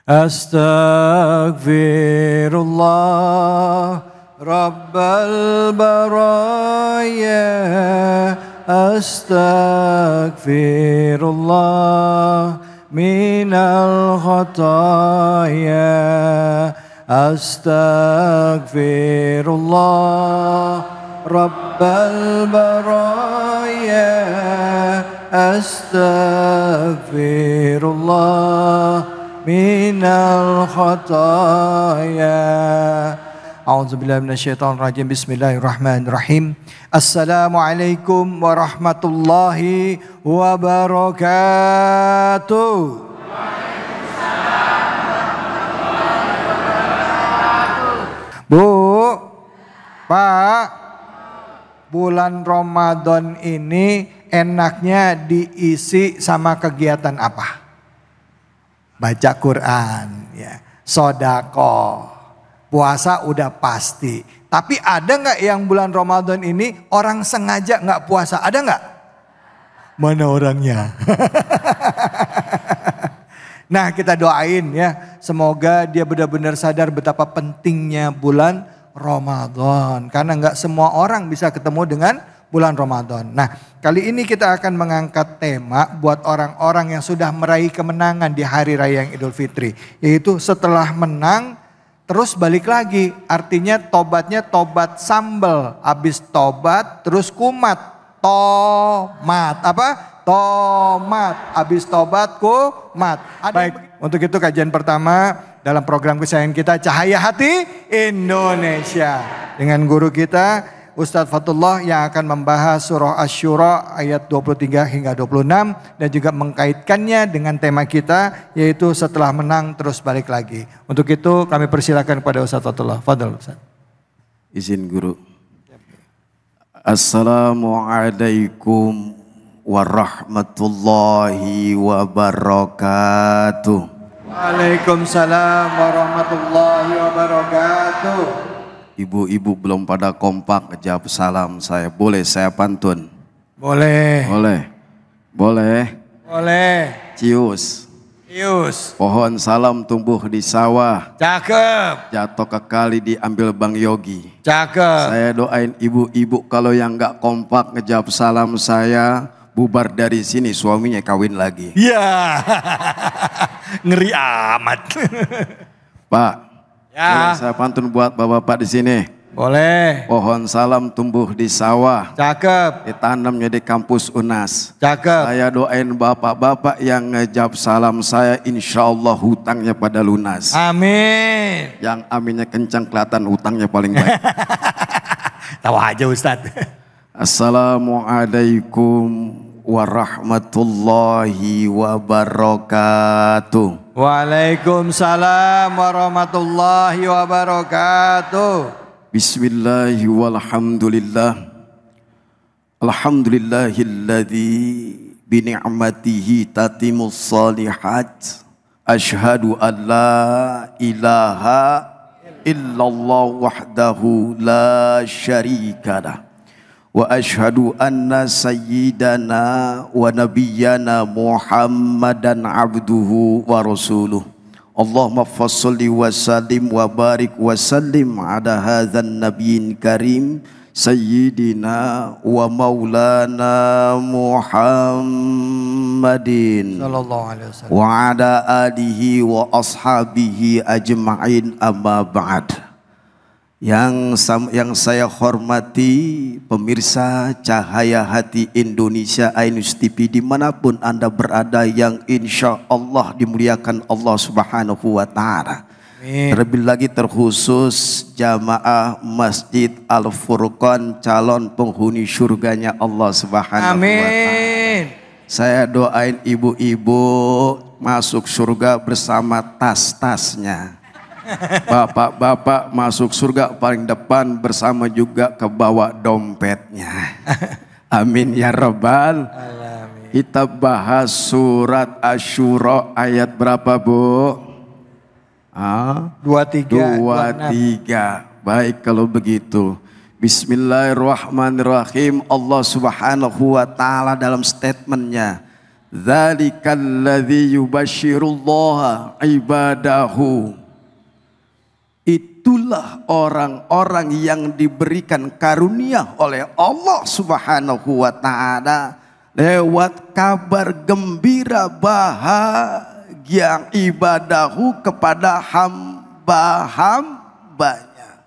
Astaghfirullah Rabbal baraya. Astaghfirullah minal khataya. Astaghfirullah Rabbal baraya. Astaghfirullah minal khataya. A'udzubillahi minasyaitonir rajim. Bismillahirrahmanirrahim. Assalamualaikum warahmatullahi wabarakatuh. Bu, Pak, bulan Ramadan ini enaknya diisi sama kegiatan apa? Baca Quran, ya, sodako, puasa udah pasti. Tapi ada nggak yang bulan Ramadan ini orang sengaja nggak puasa? Ada nggak? Mana orangnya? Nah, kita doain ya, semoga dia benar-benar sadar betapa pentingnya bulan Ramadan. Karena nggak semua orang bisa ketemu dengan bulan Ramadan. Nah, kali ini kita akan mengangkat tema buat orang-orang yang sudah meraih kemenangan di hari raya yang Idul Fitri. Yaitu setelah menang terus balik lagi. Artinya tobatnya tobat sambal. Habis tobat terus kumat. Tomat. Apa? Tomat. Habis tobat kumat. Baik, untuk itu kajian pertama dalam program kesayangan kita Cahaya Hati Indonesia. Dengan guru kita Ustadz Fatullah yang akan membahas surah Asy-Syura ayat 23 hingga 26 dan juga mengkaitkannya dengan tema kita yaitu setelah menang terus balik lagi. Untuk itu kami persilakan kepada Ustadz Fatullah. Fadhil Ustadz. Izin guru. Assalamualaikum warahmatullahi wabarakatuh. Waalaikumsalam warahmatullahi wabarakatuh. Ibu-ibu belum pada kompak jawab salam saya. Boleh saya pantun? Boleh. Boleh. Boleh. Boleh. Cius. Cius. Pohon salam tumbuh di sawah. Cakep. Jatuh ke kali diambil Bang Yogi. Cakep. Saya doain ibu-ibu kalau yang nggak kompak ngejawab salam saya bubar dari sini suaminya kawin lagi. Ya. Ngeri amat. Pak. Ya. Boleh saya pantun buat bapak-bapak di sini. Boleh. Pohon salam tumbuh di sawah. Cakep. Ditanamnya di kampus UNAS. Cakep. Saya doain bapak-bapak yang ngejawab salam saya, insya Allah hutangnya pada lunas. Amin. Yang aminnya kencang kelihatan hutangnya paling baik. Tahu aja Ustadz. Assalamualaikum warahmatullahi wabarakatuh. Waalaikumsalam warahmatullahi wabarakatuh. Bismillahi walhamdulillah. Alhamdulillahilladzi bini'matihi tatimus salihat. Ashhadu an la ilaha illallah wahdahu la syarikalah. Wa ashhadu anna sayyidana wa nabiyyana Muhammadan abduhu wa rasuluh. Allahumma fassalli wa sallim wa barik wa sallim ala hadzal nabiyyin karim sayyidina wa maulana Muhammadin sallallahu alaihi wasallam wa ala alihi wa ashabihi ajma'in, amma ba'd. Yang saya hormati pemirsa Cahaya Hati Indonesia Ainus TV dimanapun Anda berada, yang insya Allah dimuliakan Allah Subhanahu wa Ta'ala. Terlebih lagi terkhusus jamaah Masjid Al-Furqan, calon penghuni surganya Allah Subhanahu wa Ta'ala. Saya doain ibu-ibu masuk surga bersama tas-tasnya. Bapak-bapak masuk surga paling depan bersama juga kebawa dompetnya. Amin ya Rabbal alamin. Kita bahas surat Asy-Syura ayat berapa, Bu? 23. Baik kalau begitu. Bismillahirrahmanirrahim. Allah Subhanahu wa Ta'ala dalam statementnya Dzalikal ladzi yubashshirullaha ibadahu. Itulah orang-orang yang diberikan karunia oleh Allah Subhanahu wa taala lewat kabar gembira bahagia ibadahu kepada hamba-hambanya.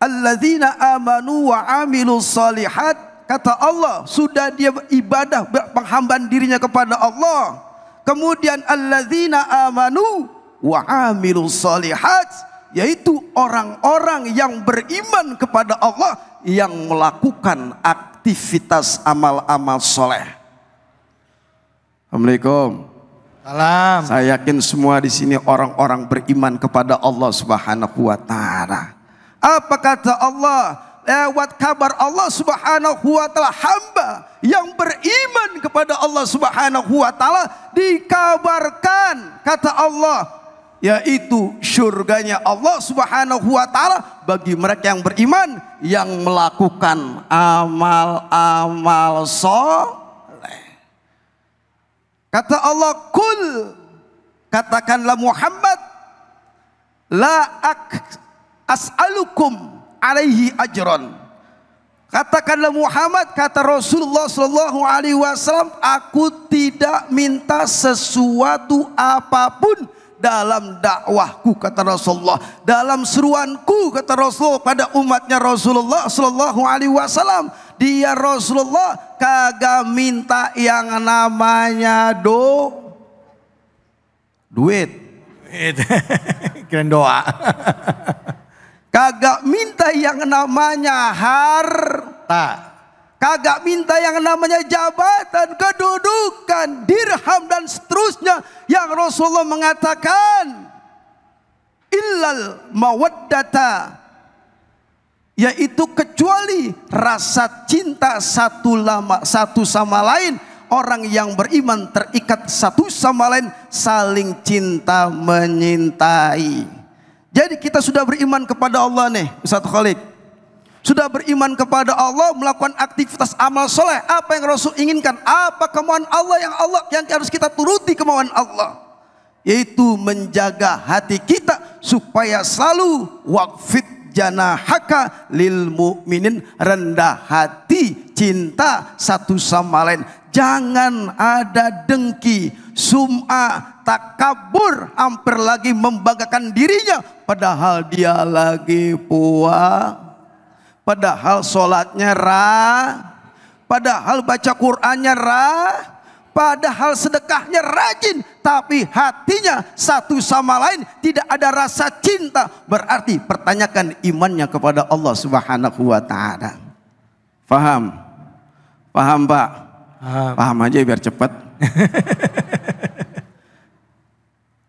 Alladzina amanu wa amilus solihat, kata Allah, sudah dia ibadah penghambaan dirinya kepada Allah. Kemudian alladzina amanu wa amilus solihat, yaitu orang-orang yang beriman kepada Allah yang melakukan aktivitas amal-amal soleh. Assalamualaikum. Salam. Saya yakin semua di sini orang-orang beriman kepada Allah Subhanahu wa taala. Apa kata Allah? Lewat kabar Allah Subhanahu wa taala, hamba yang beriman kepada Allah Subhanahu wa taala dikabarkan, kata Allah, yaitu surganya Allah Subhanahu wa taala bagi mereka yang beriman yang melakukan amal-amal soleh. Kata Allah, kul, katakanlah Muhammad, la as'alukum alaihi ajron. Katakanlah Muhammad, kata Rasulullah sallallahu alaihi wasallam, aku tidak minta sesuatu apapun dalam dakwahku, kata Rasulullah, dalam seruanku, kata Rasul pada umatnya Rasulullah sallallahu alaihi wasallam. Dia Rasulullah kagak minta yang namanya duit. Kirain doa. Kagak minta yang namanya harta. Kagak minta yang namanya jabatan, kedudukan, dirham dan seterusnya, yang Rasulullah mengatakan illal mawaddata, yaitu kecuali rasa cinta satu sama lain. Orang yang beriman terikat satu sama lain, saling cinta menyintai. Jadi kita sudah beriman kepada Allah nih, Ustaz Khalid. Sudah beriman kepada Allah, melakukan aktivitas amal soleh. Apa yang Rasul inginkan? Apa kemauan Allah yang harus kita turuti kemauan Allah? Yaitu menjaga hati kita supaya selalu waqfid janahaka lil mu'minin, rendah hati, cinta satu sama lain. Jangan ada dengki, sum'ah, takabur, hampir lagi membanggakan dirinya padahal dia lagi puasa, padahal sholatnya padahal baca Qur'annya padahal sedekahnya rajin, tapi hatinya satu sama lain tidak ada rasa cinta. Berarti pertanyakan imannya kepada Allah Subhanahu wa taala. Paham? Paham, Pak? Paham aja biar cepat.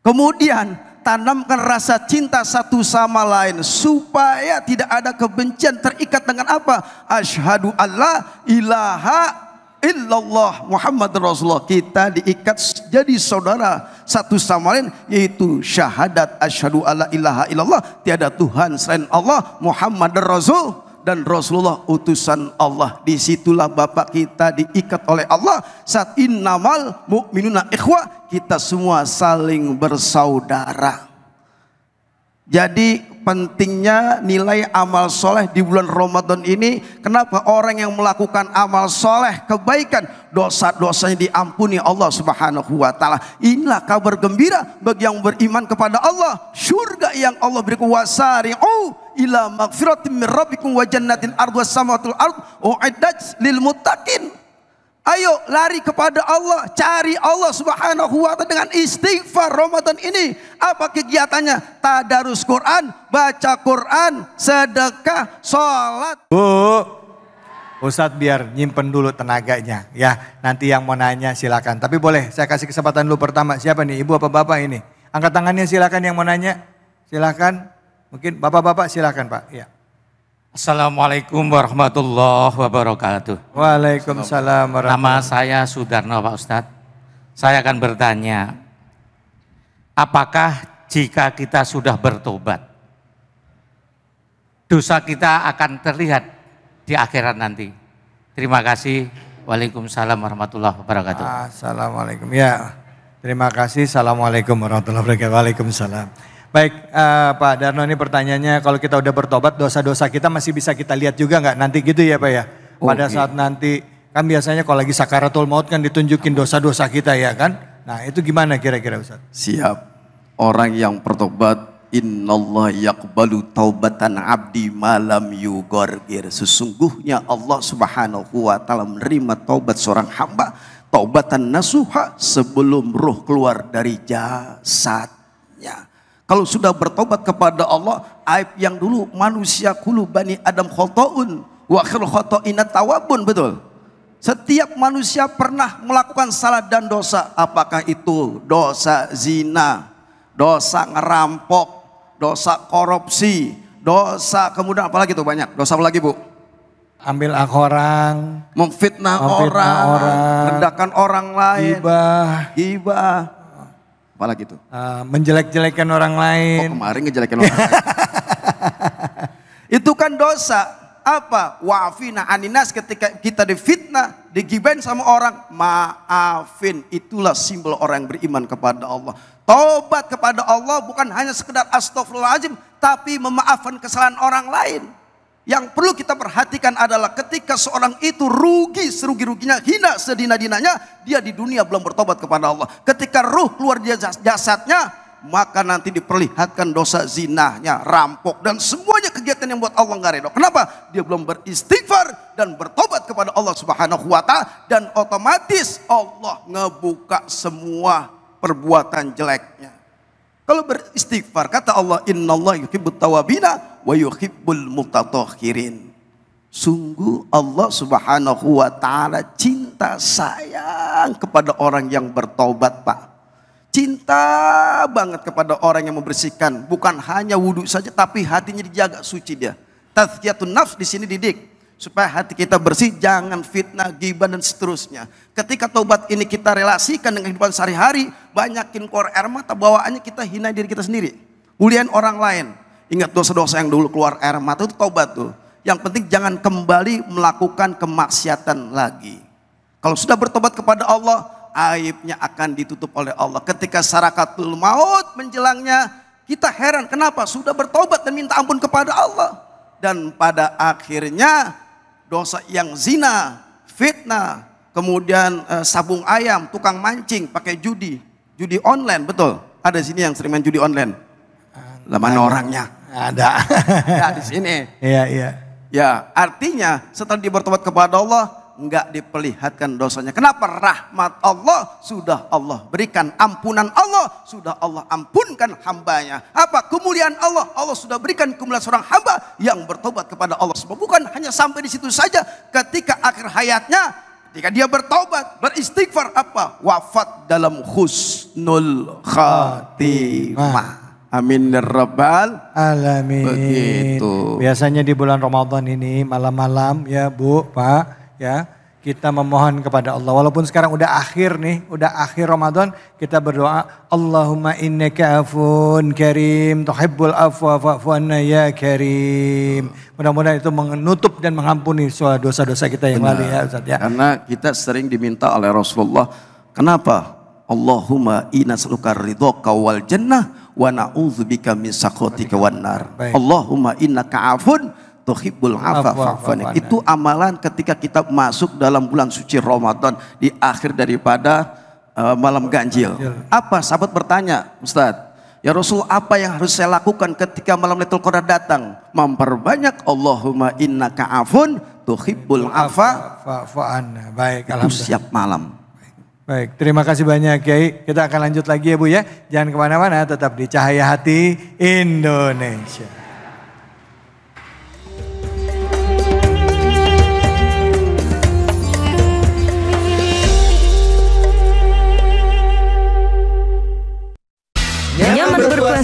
Kemudian tanamkan rasa cinta satu sama lain supaya tidak ada kebencian. Terikat dengan apa? Asyhadu alla ilaha illallah Muhammad Rasulullah. Kita diikat jadi saudara satu sama lain, yaitu syahadat asyhadu alla ilaha illallah, tiada Tuhan selain Allah, Muhammad Rasul, dan Rasulullah utusan Allah. Disitulah Bapak kita diikat oleh Allah. Saat innamal mu'minuna ikhwah, kita semua saling bersaudara. Jadi pentingnya nilai amal soleh di bulan Ramadan ini. Kenapa orang yang melakukan amal soleh, kebaikan, dosa-dosanya diampuni Allah Subhanahu wa taala. Inilah kabar gembira bagi yang beriman kepada Allah. Surga yang Allah berikan, wasari'u ila magfiratin min rabbikum wa jannatin ardhas samawati wal ard u'iddat lil muttaqin. Ayo lari kepada Allah, cari Allah Subhanahu wa taala dengan istighfar Ramadan ini. Apa kegiatannya? Tadarus Quran, baca Quran, sedekah, sholat. Bu, Ustadz biar nyimpen dulu tenaganya ya. Nanti yang mau nanya silakan. Tapi boleh saya kasih kesempatan dulu pertama. Siapa nih, ibu apa bapak ini? Angkat tangannya silakan yang mau nanya. Silakan. Mungkin bapak-bapak silakan Pak. Ya. Assalamualaikum warahmatullahi wabarakatuh. Waalaikumsalam warahmatullahi. Nama saya Sudarno Pak Ustadz. Saya akan bertanya, apakah jika kita sudah bertobat, dosa kita akan terlihat di akhirat nanti? Terima kasih. Waalaikumsalam warahmatullahi wabarakatuh. Assalamualaikum. Ya, terima kasih. Assalamualaikum warahmatullahi wabarakatuh. Waalaikumsalam. Baik, Pak Darno, ini pertanyaannya, kalau kita udah bertobat, dosa-dosa kita masih bisa kita lihat juga nggak nanti gitu ya Pak ya? Pada saat nanti, kan biasanya kalau lagi sakaratul maut kan ditunjukin dosa-dosa kita ya kan? Nah itu gimana kira-kira Ustaz? Siap. Orang yang bertobat, innallaha yaqbalu taubatan abdi malam yugorgir. Sesungguhnya Allah Subhanahu wa taala menerima taubat seorang hamba, taubatan nasuha, sebelum ruh keluar dari jasadnya. Kalau sudah bertobat kepada Allah, aib yang dulu manusia kulu bani Adam khotoun wa akhirul khotoina tawabun, betul. Setiap manusia pernah melakukan salah dan dosa. Apakah itu dosa zina, dosa ngerampok, dosa korupsi, dosa kemudian apalagi tuh banyak. Dosa apa lagi Bu? Ambil hak orang, memfitnah orang, merendahkan orang lain, gibah. Apalagi tuh? Menjelek-jelekan orang lain. Oh kemarin ngejelekin orang lain. Itu kan dosa. Apa? Wa'afina aninas, ketika kita difitnah, digibahin sama orang, maafin. Itulah simbol orang yang beriman kepada Allah. Taubat kepada Allah bukan hanya sekedar astaghfirullahaladzim, tapi memaafkan kesalahan orang lain. Yang perlu kita perhatikan adalah ketika seorang itu rugi serugi-ruginya, hina sedina-dinanya, dia di dunia belum bertobat kepada Allah. Ketika ruh keluar dari jasadnya, maka nanti diperlihatkan dosa zinahnya, rampok, dan semuanya kegiatan yang buat Allah nggak ridho. Kenapa? Dia belum beristighfar dan bertobat kepada Allah Subhanahu wa taala, dan otomatis Allah ngebuka semua perbuatan jeleknya. Kalau beristighfar, kata Allah, innallaha yuhibbut tawabina wa yuhibbul mutatahhirin. Sungguh Allah Subhanahu wa taala cinta sayang kepada orang yang bertobat, Pak. Cinta banget kepada orang yang membersihkan, bukan hanya wudhu saja, tapi hatinya dijaga suci dia. Tazkiyatun nafs di sini didik supaya hati kita bersih, jangan fitnah, ghibah dan seterusnya. Ketika taubat ini kita relasikan dengan kehidupan sehari-hari, banyakin keluar air mata, bawaannya kita hina diri kita sendiri, muliain orang lain. Ingat dosa-dosa yang dulu keluar air mata itu taubat tuh. Yang penting jangan kembali melakukan kemaksiatan lagi. Kalau sudah bertobat kepada Allah, aibnya akan ditutup oleh Allah. Ketika sarakatul maut menjelangnya, kita heran kenapa sudah bertobat dan minta ampun kepada Allah. Dan pada akhirnya dosa yang zina, fitnah, kemudian sabung ayam, tukang mancing, pakai judi online, betul. Ada di sini yang sering main judi online. Lah mana orangnya? Ada. Ya di sini. Iya. Ya, artinya setelah dia bertobat kepada Allah, enggak diperlihatkan dosanya. Kenapa? Rahmat Allah sudah Allah berikan, ampunan Allah sudah Allah ampunkan hambanya. Apa? Kemuliaan Allah, Allah sudah berikan kemuliaan seorang hamba yang bertobat kepada Allah. Sebab bukan hanya sampai di situ saja, ketika akhir hayatnya, ketika dia bertobat, beristighfar, apa? Wafat dalam husnul khatimah. Amin ya rabbal alamin. Begitu. Biasanya di bulan Ramadan ini malam-malam ya Bu, Pak, ya kita memohon kepada Allah. Walaupun sekarang udah akhir nih, udah akhir Ramadan, kita berdoa, Allahumma innaka afun karim, tuhibbul afwa fa'fu anna ya karim. Mudah-mudahan itu menutup dan mengampuni dosa-dosa kita yang lalu ya Ustaz ya. Karena kita sering diminta oleh Rasulullah, kenapa? Allahumma inna nas'aluka ridhaka wal jannah wa na'udzubika min sakhatika wan nar. Allahumma innaka afun tuhibbul afwa fa'fu anna. Itu amalan ketika kita masuk dalam bulan suci Ramadan di akhir daripada malam ganjil. Apa? Sahabat bertanya, Ustaz, ya Rasul, apa yang harus saya lakukan ketika malam Lailatul Qadar datang? Memperbanyak Allahumma innaka afun tuhibbul afwa fa'fu anna. Baik, itu siap malam. Baik, terima kasih banyak Kiai. Kita akan lanjut lagi ya Bu ya. Jangan kemana-mana, tetap di Cahaya Hati Indonesia.